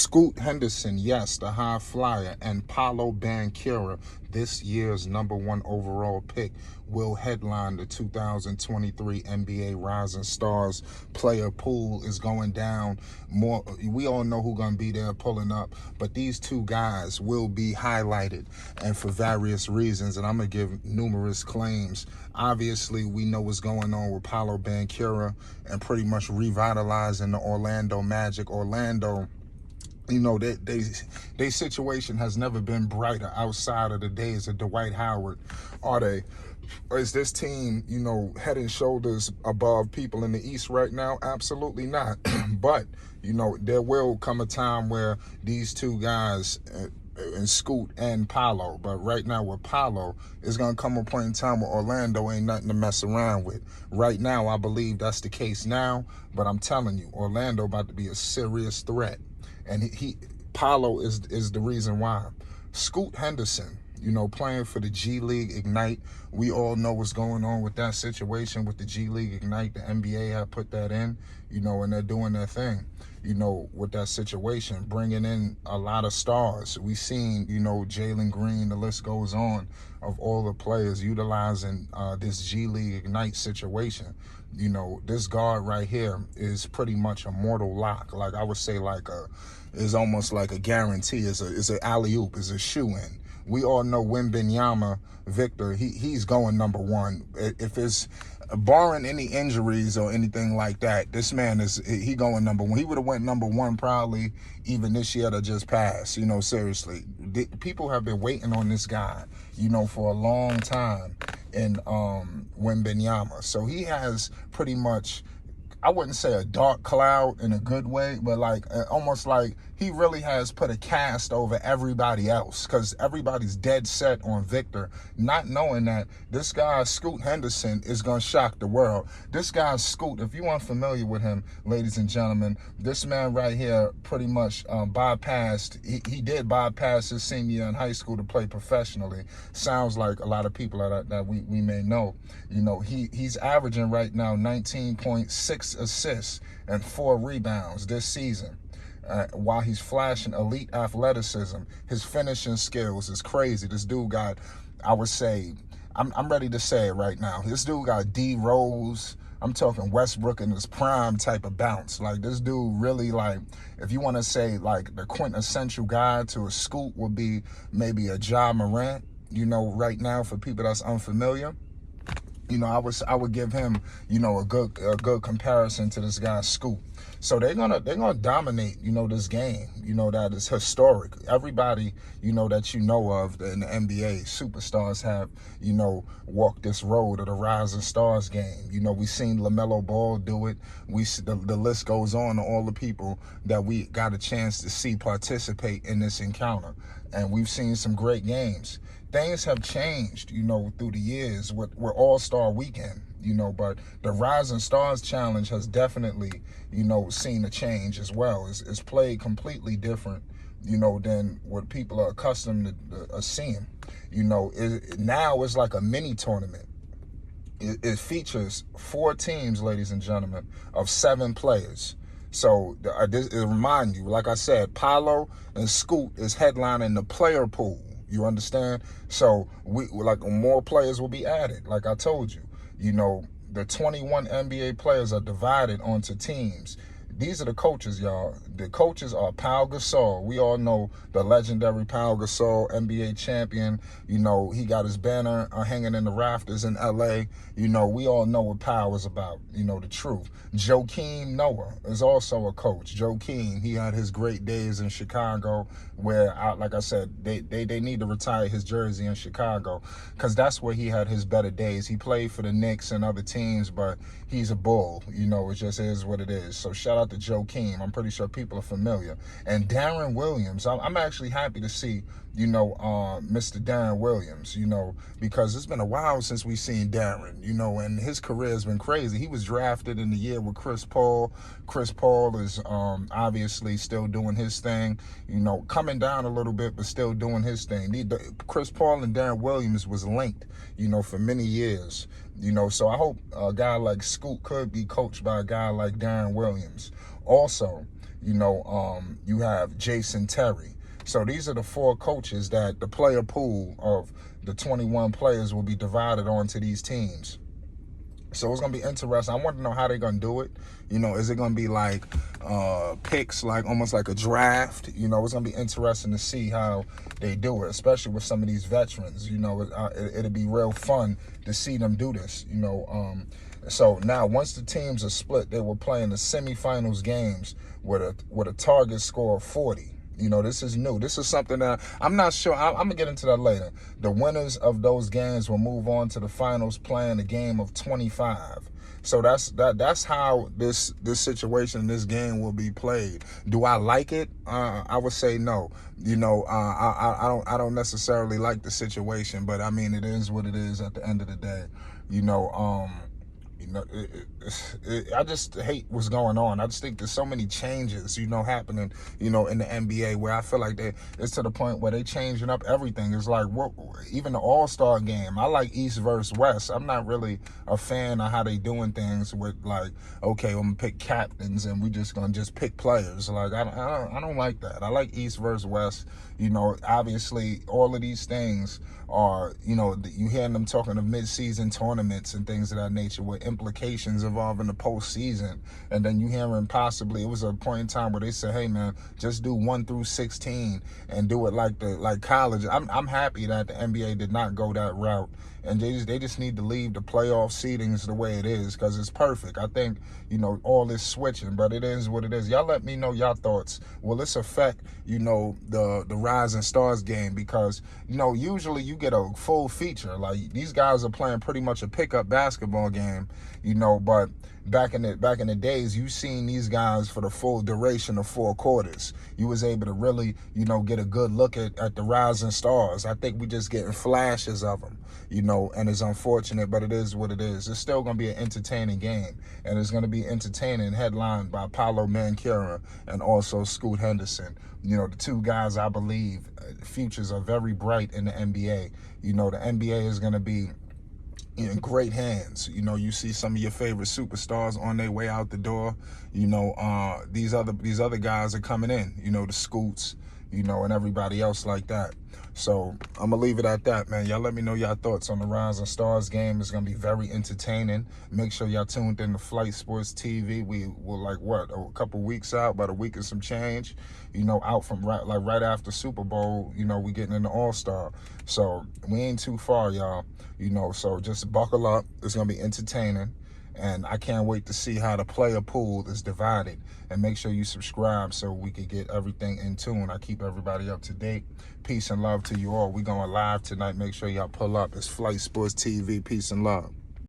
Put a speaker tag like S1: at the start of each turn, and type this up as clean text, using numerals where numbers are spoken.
S1: Scoot Henderson, yes, the high flyer, and Paolo Banchero, this year's #1 overall pick, will headline the 2023 NBA Rising Stars player pool. Is going down. More, we all know who's going to be there pulling up, but these two guys will be highlighted, and for various reasons. And I'm going to give numerous claims. Obviously, we know what's going on with Paolo Banchero and pretty much revitalizing the Orlando Magic. Orlando, their situation has never been brighter outside of the days of Dwight Howard. Are they? Or is this team, head and shoulders above people in the East right now? Absolutely not. But, there will come a time where these two guys, and Scoot and Paolo, but right now with Paolo, it's going to come a point in time where Orlando ain't nothing to mess around with. Right now, I believe that's the case now, but I'm telling you, Orlando about to be a serious threat. And Paolo is the reason why. Scoot Henderson, playing for the G League Ignite. We all know what's going on with that situation with the G League Ignite. The NBA have put that in, and they're doing their thing, with that situation, bringing in a lot of stars. We've seen, Jalen Green, the list goes on, of all the players utilizing this G League Ignite situation. This guard right here is pretty much a mortal lock. Like I would say, is almost like a guarantee. Is an alley-oop, is a shoe-in. We all know Wembanyama, Victor, he's going #1. If it's barring any injuries or anything like that, this man he going #1. He would have went #1 probably even this year that just passed. Seriously, people have been waiting on this guy, for a long time. In Wembanyama, so he has pretty much, I wouldn't say a dark cloud in a good way, but almost like he really has put a cast over everybody else, because everybody's dead set on Victor, not knowing that this guy, Scoot Henderson, is going to shock the world. This guy, Scoot, if you aren't familiar with him, ladies and gentlemen, this man right here pretty much he did bypass his senior year in high school to play professionally. Sounds like a lot of people that we may know. He's averaging right now 19.6 assists and 4 rebounds this season. While he's flashing elite athleticism, his finishing skills is crazy. This dude got, I would say, I'm ready to say it right now. This dude got D Rose. I'm talking Westbrook in his prime type of bounce. Like, this dude really, if you want to say, the quintessential guy to a Scoot would be maybe a Ja Morant, right now, for people that's unfamiliar. I would give him, a good comparison to this guy Scoot. So they're gonna dominate, this game, that is historic. Everybody, that of in the NBA, superstars have, walked this road of the Rising Stars game. We've seen LaMelo Ball do it. The list goes on to all the people that we got a chance to see participate in this encounter. And we've seen some great games. Things have changed, through the years with All-Star Weekend, but the Rising Stars Challenge has definitely, seen a change as well. It's played completely different, than what people are accustomed to seeing. Now it's like a mini tournament. It features 4 teams, ladies and gentlemen, of 7 players. So it remind you, like I said, Paolo and Scoot is headlining the player pool. You understand? So more players will be added. Like I told you, the 21 NBA players are divided onto teams. These are the coaches, y'all. The coaches are Pau Gasol. We all know the legendary Pau Gasol, NBA champion. He got his banner hanging in the rafters in LA. We all know what Pau is about, the truth. Joakim Noah is also a coach. Joakim, he had his great days in Chicago where, like I said, they need to retire his jersey in Chicago because that's where he had his better days. He played for the Knicks and other teams, but he's a bull. It just is what it is. So shout out to Joakim. I'm pretty sure people are familiar. And Darren Williams, I'm actually happy to see, Mr. Darren Williams, because it's been a while since we've seen Darren, and his career has been crazy. He was drafted in the year with Chris Paul. Chris Paul is obviously still doing his thing, coming down a little bit, but still doing his thing. Chris Paul and Darren Williams was linked, for many years. So I hope a guy like Scoot could be coached by a guy like Darren Williams. Also, You have Jason Terry. So these are the 4 coaches that the player pool of the 21 players will be divided onto these teams. So it's going to be interesting. I want to know how they're going to do it. Is it going to be like picks, like almost like a draft? It's going to be interesting to see how they do it, especially with some of these veterans. It'll be real fun to see them do this. So now once the teams are split, they will play in the semifinals games with a target score of 40. This is new. This is something that I'm not sure. I'm going to get into that later. The winners of those games will move on to the finals playing a game of 25. So that's how this situation, this game will be played. Do I like it? I would say no. I don't necessarily like the situation, but I mean, it is what it is at the end of the day. I just hate what's going on. I just think there's so many changes, happening, in the NBA, where I feel like it's to the point where they changing up everything. It's like, even the All-Star game, I like East versus West. I'm not really a fan of how they doing things with, like, okay, I'm gonna pick captains and we just gonna pick players. Like, I don't like that. I like East versus West. Obviously all of these things are, you hear them talking of mid-season tournaments and things of that nature with implications involving the postseason. And then you hearing possibly, it was a point in time where they said, hey man, just do 1 through 16 and do it like college. I'm happy that the NBA did not go that route. And they just need to leave the playoff seedings the way it is, because it's perfect. I think, all this switching, but it is what it is. Y'all let me know y'all thoughts. Will this affect, the Rising Stars game? Because, usually you get a full feature. Like, these guys are playing pretty much a pickup basketball game, but back in the days, you seen these guys for the full duration of 4 quarters. You was able to really, get a good look at the Rising Stars. I think we just getting flashes of them, and it's unfortunate, but it is what it is. It's still going to be an entertaining game, and it's going to be entertaining, headlined by Paolo Banchero and also Scoot Henderson. The 2 guys, I believe, futures are very bright in the NBA. The NBA is going to be in great hands. You see some of your favorite superstars on their way out the door. These other guys are coming in, the Scoots, and everybody else like that. So I'm gonna leave it at that, man. Y'all let me know y'all thoughts on the Rising Stars game. It's gonna be very entertaining. Make sure y'all tuned in to Flight Sports TV. We will, a couple weeks out, about a week and some change, out from right after Super Bowl, we getting into All-Star. So we ain't too far, y'all, so just buckle up. It's gonna be entertaining. And I can't wait to see how the player pool is divided. And make sure you subscribe so we can get everything in tune. I keep everybody up to date. Peace and love to you all. We going live tonight. Make sure y'all pull up. It's Flight Sports TV. Peace and love.